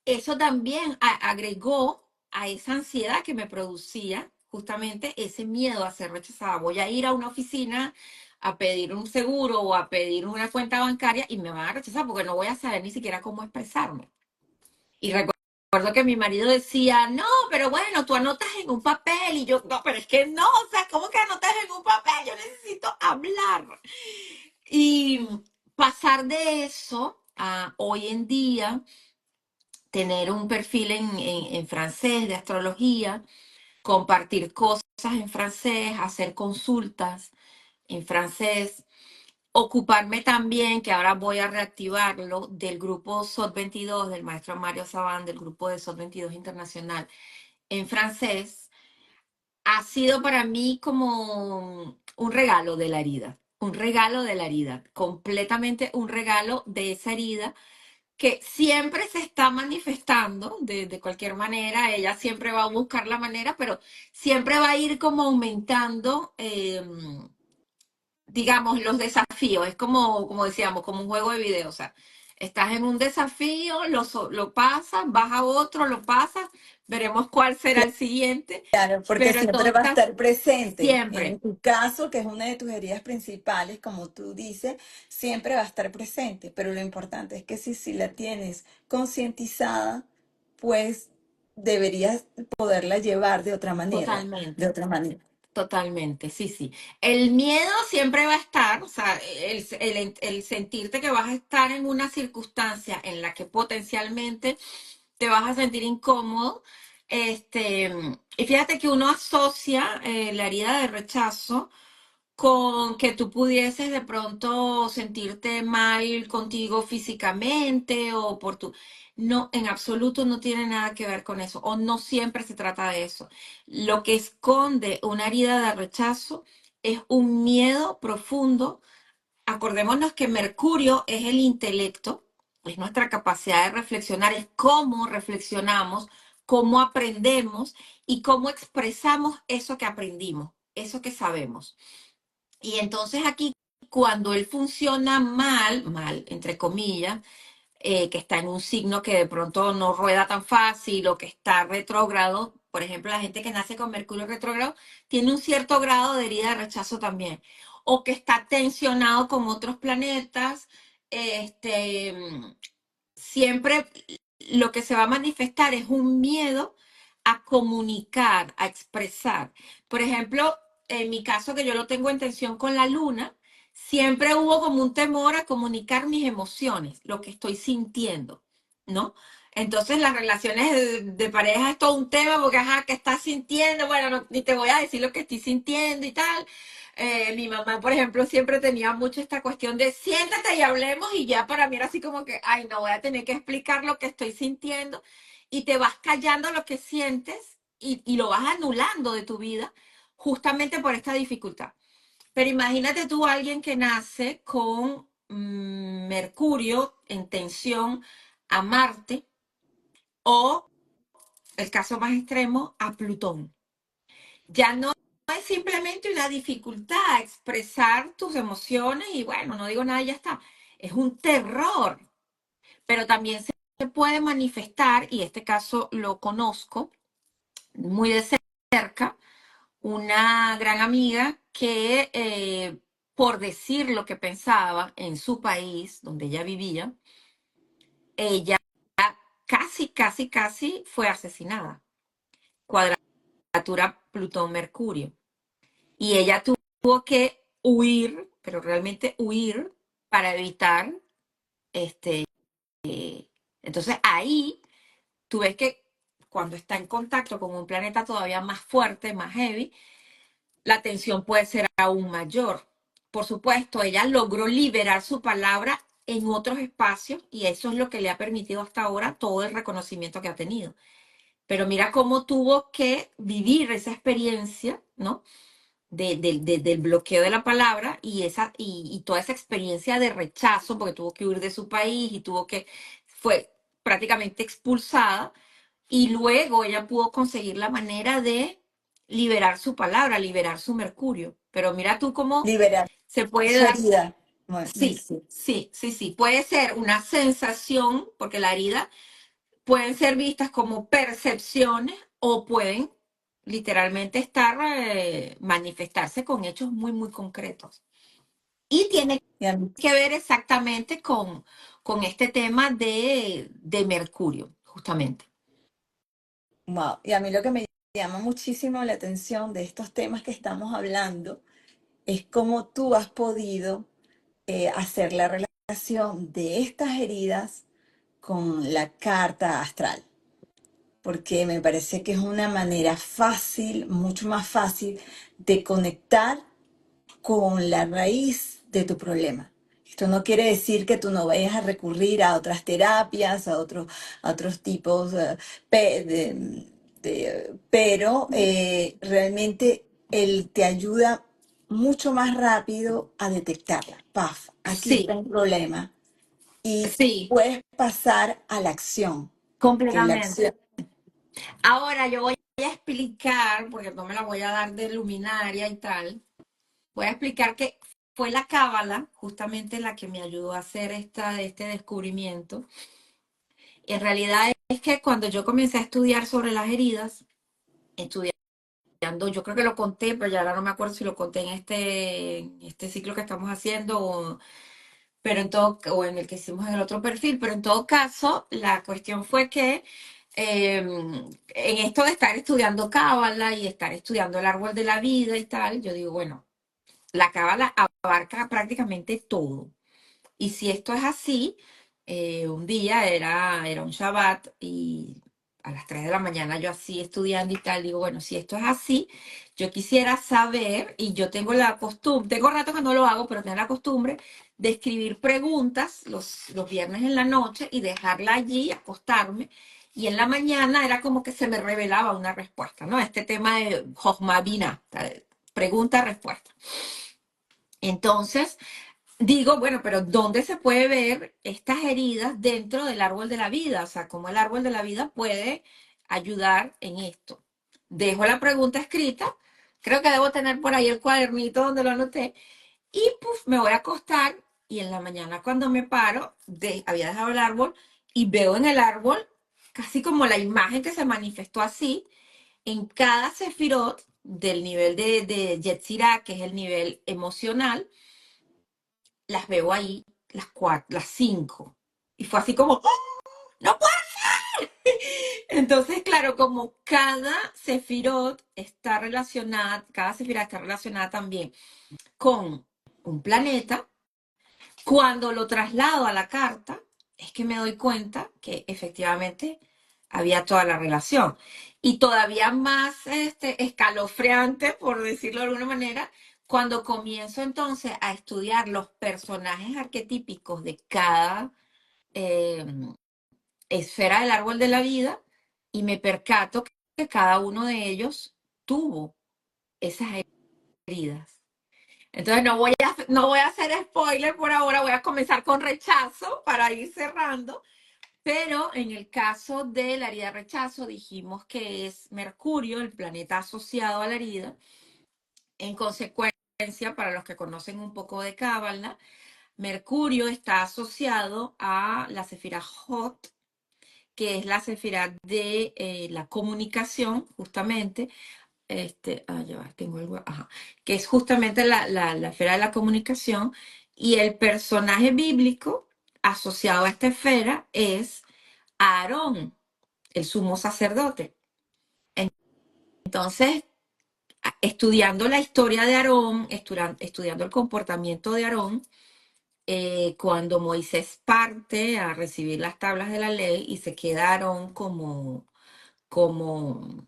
eso también agregó a esa ansiedad que me producía justamente ese miedo a ser rechazada. Voy a ir a una oficina a pedir un seguro o a pedir una cuenta bancaria y me van a rechazar porque no voy a saber ni siquiera cómo expresarme. Y recuerdo que mi marido decía, no, pero bueno, tú anotas en un papel. Y yo, no, pero es que no, o sea, ¿cómo que anotas en un papel? Yo necesito hablar. Y pasar de eso a hoy en día tener un perfil en francés de astrología, compartir cosas en francés, hacer consultas en francés, ocuparme también, que ahora voy a reactivarlo, del grupo SOT 22, del maestro Mario Sabán, del grupo de SOT 22 Internacional en francés, ha sido para mí como un regalo de la herida, un regalo de la herida, completamente un regalo de esa herida que siempre se está manifestando de cualquier manera, ella siempre va a buscar la manera, pero siempre va a ir como aumentando, digamos, los desafíos. Es como decíamos, como un juego de video. O sea, estás en un desafío, lo pasas, vas a otro, lo pasas, veremos cuál será el siguiente, claro, porque pero en siempre todas va a estas, estar presente. En siempre, tu caso, que es una de tus heridas principales, como tú dices, siempre va a estar presente. Pero lo importante es que si la tienes concientizada, pues deberías poderla llevar de otra manera, de totalmente. otra manera. Totalmente, sí, sí. El miedo siempre va a estar, o sea, el sentirte que vas a estar en una circunstancia en la que potencialmente te vas a sentir incómodo. Y fíjate que uno asocia la herida de rechazo con que tú pudieses de pronto sentirte mal contigo físicamente o por tu... No, en absoluto no tiene nada que ver con eso, o no siempre se trata de eso. Lo que esconde una herida de rechazo es un miedo profundo. Acordémonos que Mercurio es el intelecto, es nuestra capacidad de reflexionar, es cómo reflexionamos, cómo aprendemos y cómo expresamos eso que aprendimos, eso que sabemos. Y entonces aquí, cuando él funciona mal, entre comillas, que está en un signo que de pronto no rueda tan fácil o que está retrógrado, por ejemplo, la gente que nace con Mercurio retrógrado, tiene un cierto grado de herida de rechazo también, o que está tensionado con otros planetas, este, siempre lo que se va a manifestar es un miedo a comunicar, a expresar. Por ejemplo, en mi caso, que yo lo tengo en tensión con la luna, siempre hubo como un temor a comunicar mis emociones, lo que estoy sintiendo, ¿no? Entonces las relaciones de pareja es todo un tema porque, ajá, ¿qué estás sintiendo? Bueno, ni te voy a decir lo que estoy sintiendo y tal. Mi mamá, por ejemplo, siempre tenía mucho esta cuestión de siéntate y hablemos y ya para mí era así como que, ay, no voy a tener que explicar lo que estoy sintiendo y te vas callando lo que sientes y lo vas anulando de tu vida justamente por esta dificultad. Pero imagínate tú a alguien que nace con Mercurio en tensión a Marte o, el caso más extremo, a Plutón. Ya no es simplemente una dificultad a expresar tus emociones y bueno, no digo nada y ya está. Es un terror, pero también se puede manifestar, y este caso lo conozco muy de cerca, una gran amiga que por decir lo que pensaba en su país, donde ella vivía, ella casi fue asesinada. Cuadratura Plutón-Mercurio. Y ella tuvo que huir, pero realmente huir para evitar, este, entonces ahí tú ves que cuando está en contacto con un planeta todavía más fuerte, más heavy, la tensión puede ser aún mayor. Por supuesto, ella logró liberar su palabra en otros espacios y eso es lo que le ha permitido hasta ahora todo el reconocimiento que ha tenido. Pero mira cómo tuvo que vivir esa experiencia, ¿no? Del bloqueo de la palabra y toda esa experiencia de rechazo, porque tuvo que huir de su país y fue prácticamente expulsada, y luego ella pudo conseguir la manera de liberar su palabra, liberar su mercurio. Pero mira tú cómo Liberar se puede su dar, herida. sí, sí, puede ser una sensación, porque la herida pueden ser vistas como percepciones o pueden literalmente estar, manifestarse con hechos muy concretos. Y tiene Y a mí, que ver exactamente con este tema de Mercurio, justamente. wow. Y a mí lo que me llama muchísimo la atención de estos temas que estamos hablando es cómo tú has podido hacer la relación de estas heridas con la carta astral, porque me parece que es una manera fácil, mucho más fácil, de conectar con la raíz de tu problema. Esto no quiere decir que tú no vayas a recurrir a otras terapias, a otros tipos, pero realmente él te ayuda mucho más rápido a detectarla. Paf, aquí está Sí, el problema. Y sí, puedes pasar a la acción, que la completamente. acción, Ahora yo voy a explicar, porque no me la voy a dar de luminaria y tal, voy a explicar que fue la cábala justamente la que me ayudó a hacer este descubrimiento. En realidad es que cuando yo comencé a estudiar sobre las heridas, estudiando, yo creo que lo conté, pero ya ahora no me acuerdo si lo conté en este ciclo que estamos haciendo pero o en el que hicimos en el otro perfil, pero en todo caso, la cuestión fue que en esto de estar estudiando cábala y estar estudiando el árbol de la vida y tal, yo digo, bueno, la cábala abarca prácticamente todo. Y si esto es así, un día era un Shabbat y a las 3 de la mañana yo así estudiando y tal, digo, bueno, si esto es así, yo quisiera saber, y yo tengo la costumbre, tengo rato que no lo hago, pero tengo la costumbre de escribir preguntas los viernes en la noche y dejarla allí, acostarme, y en la mañana era como que se me revelaba una respuesta, ¿no? Este tema de Jochma Binah, pregunta-respuesta. Entonces, digo, bueno, pero ¿dónde se puede ver estas heridas dentro del árbol de la vida? O sea, ¿cómo el árbol de la vida puede ayudar en esto? Dejo la pregunta escrita, creo que debo tener por ahí el cuadernito donde lo anoté, y pues me voy a acostar y en la mañana cuando me paro, había dejado el árbol y veo en el árbol casi como la imagen que se manifestó así, en cada sefirot del nivel de Yetzirah, que es el nivel emocional, las veo ahí, las cuatro, las cinco. Y fue así como, ¡oh! ¡No puedo! Entonces, claro, como cada sefirot está relacionada, cada sefirot está relacionada también con un planeta, cuando lo traslado a la carta, es que me doy cuenta que efectivamente había toda la relación. Y todavía más escalofriante, por decirlo de alguna manera, cuando comienzo entonces a estudiar los personajes arquetípicos de cada eh, esfera del árbol de la vida y me percato que cada uno de ellos tuvo esas heridas. Entonces no voy a hacer spoiler por ahora, voy a comenzar con rechazo para ir cerrando, pero en el caso de la herida de rechazo dijimos que es Mercurio, el planeta asociado a la herida. En consecuencia, para los que conocen un poco de Cábala, Mercurio está asociado a la Sefirah Hot, que es la Sefirah de la comunicación, justamente, ya va, tengo algo, ajá, que es justamente la esfera de la comunicación, y el personaje bíblico asociado a esta esfera es Aarón, el sumo sacerdote. Entonces, estudiando la historia de Aarón, estudiando el comportamiento de Aarón, cuando Moisés parte a recibir las tablas de la ley y se queda Aarón como como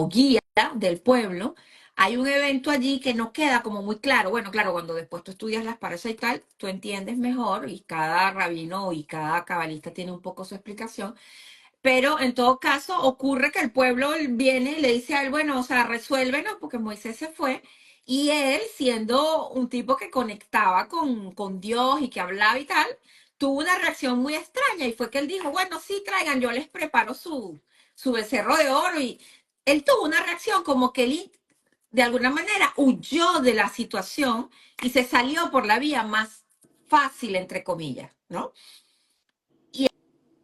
guía del pueblo, hay un evento allí que no queda como muy claro. Bueno, claro, cuando después tú estudias las parashas y tal, tú entiendes mejor y cada rabino y cada cabalista tiene un poco su explicación. Pero en todo caso ocurre que el pueblo viene y le dice a él, bueno, o sea, resuélvenos porque Moisés se fue. Y él, siendo un tipo que conectaba con Dios y que hablaba y tal, tuvo una reacción muy extraña y fue que él dijo, bueno, sí, traigan, yo les preparo su becerro de oro. Y él tuvo una reacción como que él, de alguna manera, huyó de la situación y se salió por la vía más fácil, entre comillas, ¿no?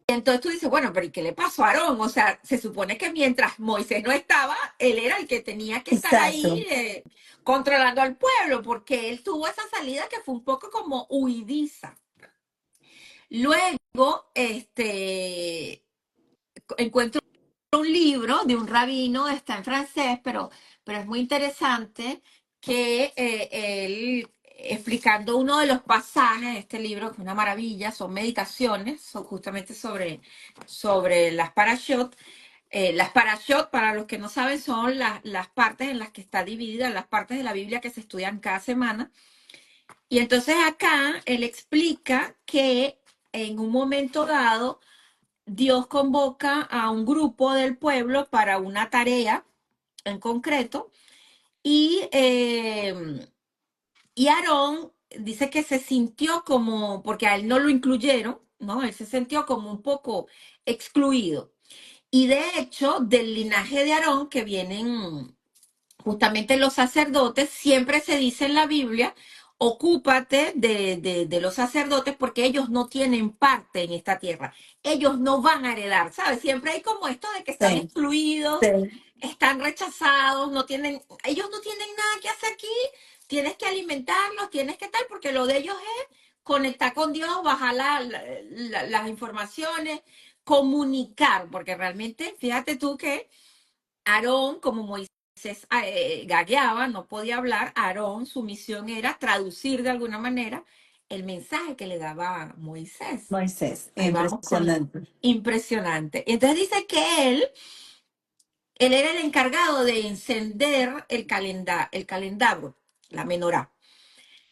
Entonces tú dices, bueno, pero ¿y qué le pasó a Aarón? O sea, se supone que mientras Moisés no estaba, él era el que tenía que estar ahí Exacto. controlando al pueblo, porque él tuvo esa salida que fue un poco como huidiza. Luego, encuentro un libro de un rabino, está en francés, pero es muy interesante que él, explicando uno de los pasajes de este libro, que es una maravilla, son meditaciones, son justamente sobre las parashot. Las parashot, para los que no saben, son las partes en las que está dividida, las partes de la Biblia que se estudian cada semana. Y entonces acá él explica que en un momento dado, Dios convoca a un grupo del pueblo para una tarea en concreto y Aarón dice que se sintió como, porque a él no lo incluyeron, ¿no? Él se sintió como un poco excluido. Y de hecho, del linaje de Aarón, que vienen justamente los sacerdotes, siempre se dice en la Biblia, ocúpate de los sacerdotes porque ellos no tienen parte en esta tierra. Ellos no van a heredar, ¿sabes? Siempre hay como esto de que están Sí, excluidos, sí. están rechazados, ellos no tienen nada que hacer aquí, tienes que alimentarlos, tienes que tal, porque lo de ellos es conectar con Dios, bajar las informaciones, comunicar, porque realmente, fíjate tú que Aarón, como Moisés gagueaba, no podía hablar, Aarón, su misión era traducir de alguna manera el mensaje que le daba Moisés. Moisés, Ahí vamos con impresionante. impresionante. Entonces dice que él era el encargado de encender el calendabro, la menorá.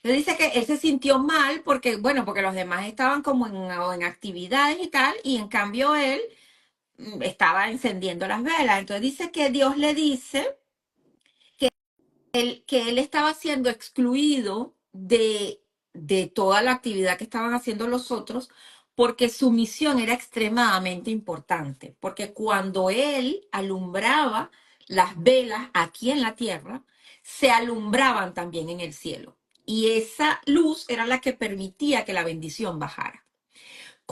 Entonces dice que él se sintió mal porque, bueno, porque los demás estaban como en actividades y tal, y en cambio él estaba encendiendo las velas. Entonces dice que Dios le dice que él estaba siendo excluido de toda la actividad que estaban haciendo los otros porque su misión era extremadamente importante, porque cuando él alumbraba las velas aquí en la tierra, se alumbraban también en el cielo. Y esa luz era la que permitía que la bendición bajara.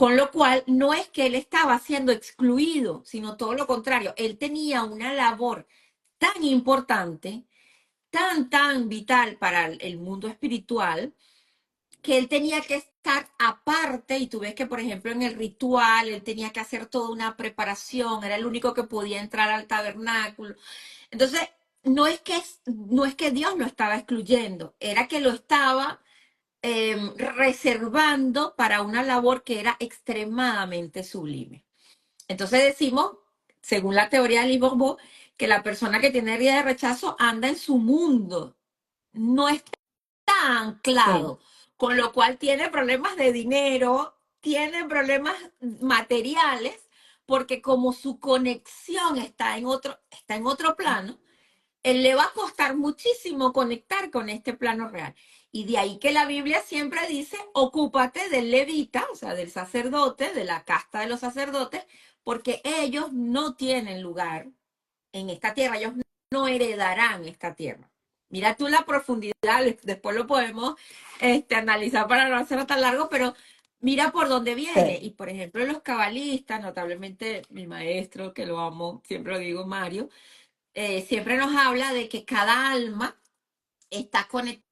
Con lo cual, no es que él estaba siendo excluido, sino todo lo contrario. Él tenía una labor tan importante, tan vital para el mundo espiritual, que él tenía que estar aparte, y tú ves que, por ejemplo, en el ritual, él tenía que hacer toda una preparación, era el único que podía entrar al tabernáculo. Entonces, no es que Dios lo estaba excluyendo, era que lo estaba reservando para una labor que era extremadamente sublime. Entonces decimos, según la teoría de Lee Bourbeau, que la persona que tiene herida de rechazo anda en su mundo, no está Sí, anclado, con lo cual tiene problemas de dinero, tiene problemas materiales, porque como su conexión está en otro plano, él le va a costar muchísimo conectar con este plano real. Y de ahí que la Biblia siempre dice, ocúpate del levita, o sea, del sacerdote, de la casta de los sacerdotes, porque ellos no tienen lugar en esta tierra, ellos no heredarán esta tierra. Mira tú la profundidad, después lo podemos analizar para no hacerlo tan largo, pero mira por dónde viene. sí. Y por ejemplo, los cabalistas, notablemente mi maestro, que lo amo, siempre lo digo, Mario, siempre nos habla de que cada alma está conectada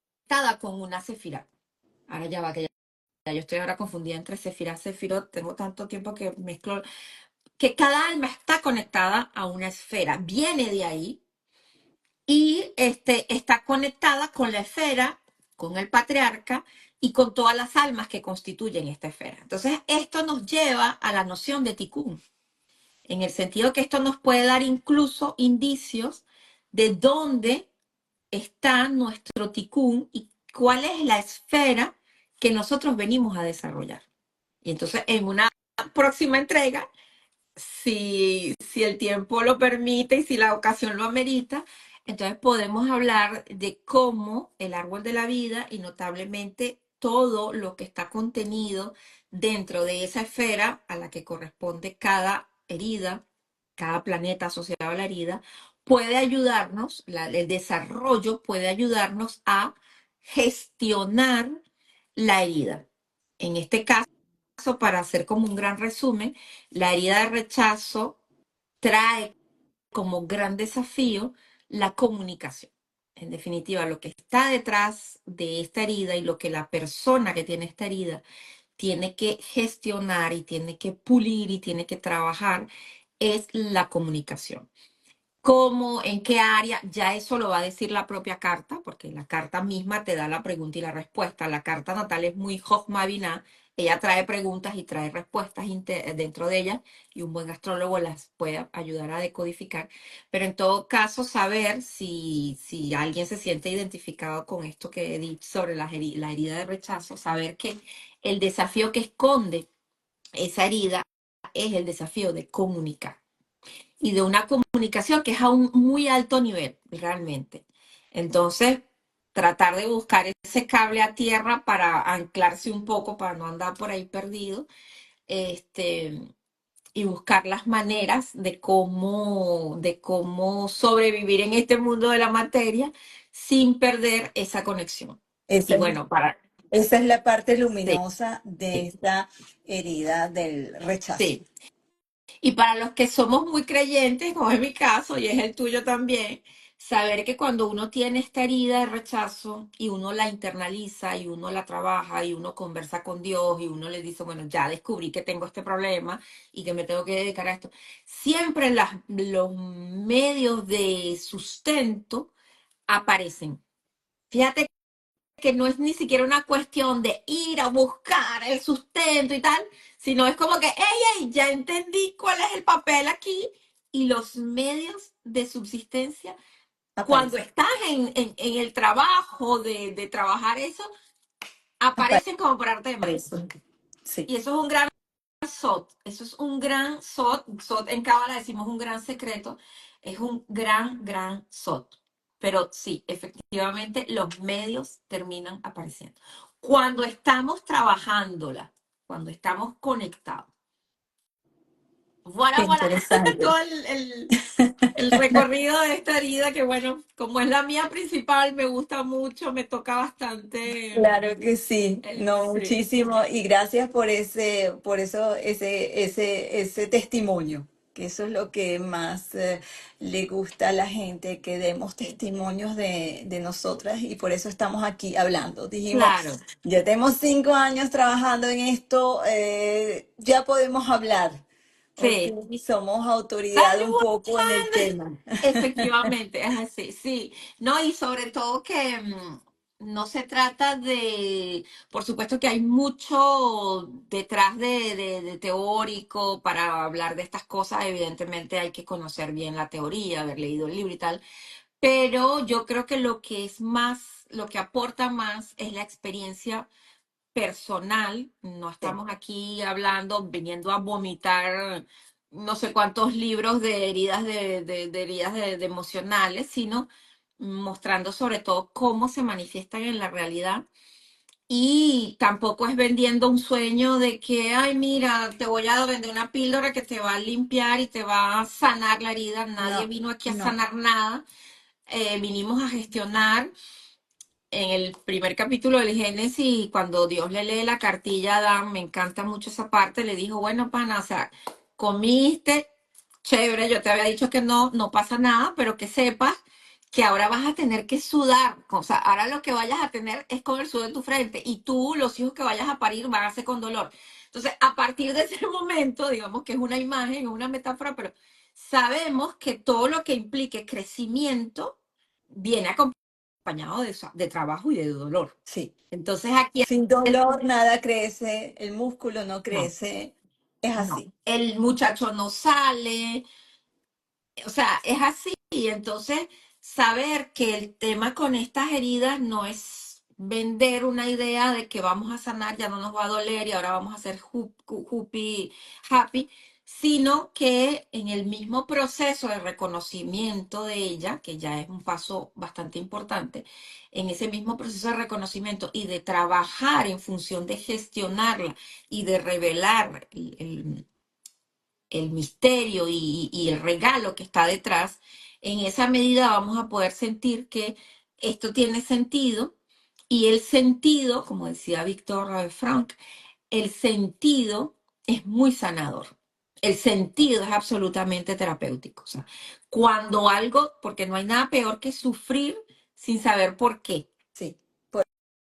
con una sefirá. Ahora ya va, que ya yo estoy ahora confundida entre sefirá y sefirot, tengo tanto tiempo que mezclo, que cada alma está conectada a una esfera, viene de ahí y está conectada con la esfera, con el patriarca y con todas las almas que constituyen esta esfera. Entonces, esto nos lleva a la noción de tikkun, en el sentido que esto nos puede dar incluso indicios de dónde está nuestro tikkun y cuál es la esfera que nosotros venimos a desarrollar. Y entonces en una próxima entrega, si el tiempo lo permite y si la ocasión lo amerita, entonces podemos hablar de cómo el árbol de la vida y notablemente todo lo que está contenido dentro de esa esfera a la que corresponde cada herida, cada planeta asociado a la herida, puede ayudarnos, el desarrollo puede ayudarnos a gestionar la herida. En este caso, para hacer como un gran resumen, la herida de rechazo trae como gran desafío la comunicación. En definitiva, lo que está detrás de esta herida y lo que la persona que tiene esta herida tiene que gestionar y tiene que pulir y tiene que trabajar es la comunicación. ¿Cómo, en qué área? Ya eso lo va a decir la propia carta, porque la carta misma te da la pregunta y la respuesta. La carta natal es muy Jochma Binah, ella trae preguntas y trae respuestas dentro de ellas, y un buen astrólogo las puede ayudar a decodificar. Pero en todo caso, saber si alguien se siente identificado con esto que he dicho sobre la herida de rechazo, saber que el desafío que esconde esa herida es el desafío de comunicar y de una comunicación que es a un muy alto nivel, realmente. Entonces, tratar de buscar ese cable a tierra para anclarse un poco, para no andar por ahí perdido, este, y buscar las maneras de cómo sobrevivir en este mundo de la materia sin perder esa conexión. Esa Y es, bueno, para... esa es la parte Sí, luminosa de esta herida del rechazo. sí. Y para los que somos muy creyentes, como es mi caso y es el tuyo también, saber que cuando uno tiene esta herida de rechazo y uno la internaliza y uno la trabaja y uno conversa con Dios y uno le dice, bueno, ya descubrí que tengo este problema y que me tengo que dedicar a esto, siempre los medios de sustento aparecen. Fíjate que no es ni siquiera una cuestión de ir a buscar el sustento y tal, sino es como que, hey, ya entendí cuál es el papel aquí y los medios de subsistencia, cuando Aparece, estás en el trabajo de trabajar eso, aparecen como por arte de magia. aparece. Sí. Y eso es un gran SOT, eso es un gran SOT, SOT en Cábala decimos un gran secreto, es un gran SOT. Pero sí, efectivamente los medios terminan apareciendo. Cuando estamos trabajándola, cuando estamos conectados. Voilà, Qué voilà, interesante. todo el recorrido de esta herida que bueno, como es la mía principal, me gusta mucho, me toca bastante. Claro que sí, no, Sí, muchísimo, y gracias por eso, ese testimonio, que eso es lo que más le gusta a la gente, que demos testimonios de nosotras, y por eso estamos aquí hablando. Dijimos, claro, ya tenemos 5 años trabajando en esto, ya podemos hablar, ok, sí. somos autoridad un ¡Salud! poco en el tema. Efectivamente, es así, sí. No, y sobre todo que no se trata de, por supuesto que hay mucho detrás de teórico para hablar de estas cosas, evidentemente hay que conocer bien la teoría, haber leído el libro y tal, pero yo creo que lo que es más, lo que aporta más es la experiencia personal, no Sí. estamos aquí hablando, viniendo a vomitar no sé cuántos libros de heridas de heridas de emocionales, sino mostrando sobre todo cómo se manifiestan en la realidad. Y tampoco es vendiendo un sueño de que, ay, mira, te voy a vender una píldora que te va a limpiar y te va a sanar la herida. Nadie No, vino aquí a no, sanar nada. Vinimos a gestionar en el primer capítulo del Génesis, cuando Dios le lee la cartilla a Adán, me encanta mucho esa parte, le dijo, bueno, pana, o sea, comiste, chévere, yo te había dicho que no, no pasa nada, pero que sepas que ahora vas a tener que sudar, o sea, ahora lo que vayas a tener es con el sudor en tu frente y tú, los hijos que vayas a parir van a ser con dolor. Entonces, a partir de ese momento, digamos que es una imagen, es una metáfora, pero sabemos que todo lo que implique crecimiento viene acompañado de trabajo y de dolor. sí. Entonces aquí Sin dolor nada crece, el músculo no no, crece, es no, así. el muchacho no sale, o sea, es así. Y entonces, saber que el tema con estas heridas no es vender una idea de que vamos a sanar, ya no nos va a doler y ahora vamos a ser happy, sino que en el mismo proceso de reconocimiento de ella, que ya es un paso bastante importante, en ese mismo proceso de reconocimiento y de trabajar en función de gestionarla y de revelar el misterio y el regalo que está detrás, en esa medida vamos a poder sentir que esto tiene sentido y el sentido, como decía Víctor Frank, el sentido es muy sanador. El sentido es absolutamente terapéutico. O sea, cuando algo, porque no hay nada peor que sufrir sin saber por qué. Sí.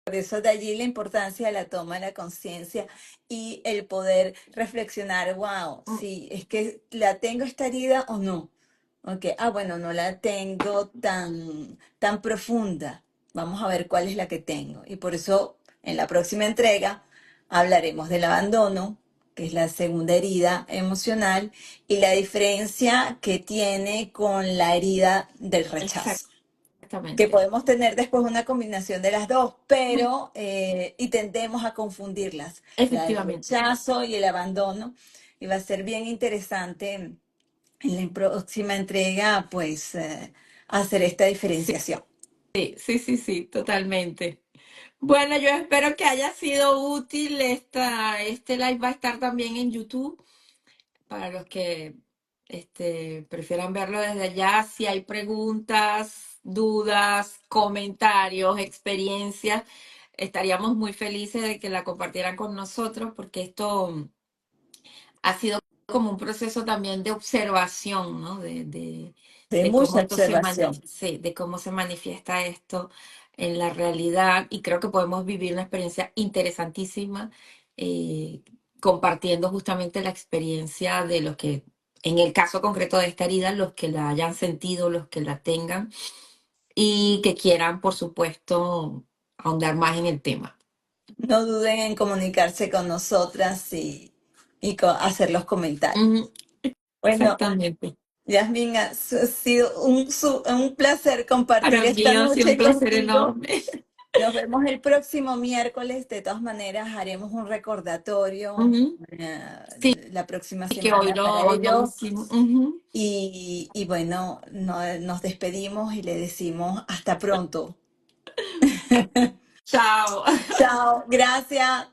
Por eso de allí la importancia de la toma de la conciencia y el poder reflexionar, wow, Mm, si es que la tengo esta herida o no. Ok, ah, bueno, no la tengo tan profunda. Vamos a ver cuál es la que tengo. Y por eso en la próxima entrega hablaremos del abandono, que es la segunda herida emocional, y la diferencia que tiene con la herida del rechazo, que Exactamente. podemos tener después una combinación de las dos, pero y tendemos a confundirlas, la del Efectivamente. rechazo y el abandono. Y va a ser bien interesante en la próxima entrega, pues, hacer esta Sí, diferenciación. sí, sí, sí, totalmente. Bueno, yo espero que haya sido útil. Este live va a estar también en YouTube para los que prefieran verlo desde allá. Si hay preguntas, dudas, comentarios, experiencias, estaríamos muy felices de que la compartieran con nosotros porque esto ha sido como un proceso también de observación, ¿no? De De cómo mucha esto observación. sí, de cómo se manifiesta esto en la realidad y creo que podemos vivir una experiencia interesantísima compartiendo justamente la experiencia de los que, en el caso concreto de esta herida, los que la hayan sentido, los que la tengan y que quieran, por supuesto, ahondar más en el tema. No duden en comunicarse con nosotras y hacer los comentarios. Ujú, Bueno, exactamente. Yasmin, ha sido un placer compartir Para mí esta ha sido un noche placer contigo. enorme. Nos vemos el próximo miércoles. De todas maneras, haremos un recordatorio Ujú. Sí, la próxima que hoy semana para hoy no lo ellos. hicimos. Ujú. Y bueno, nos despedimos y le decimos hasta pronto. Chao. Chao, gracias.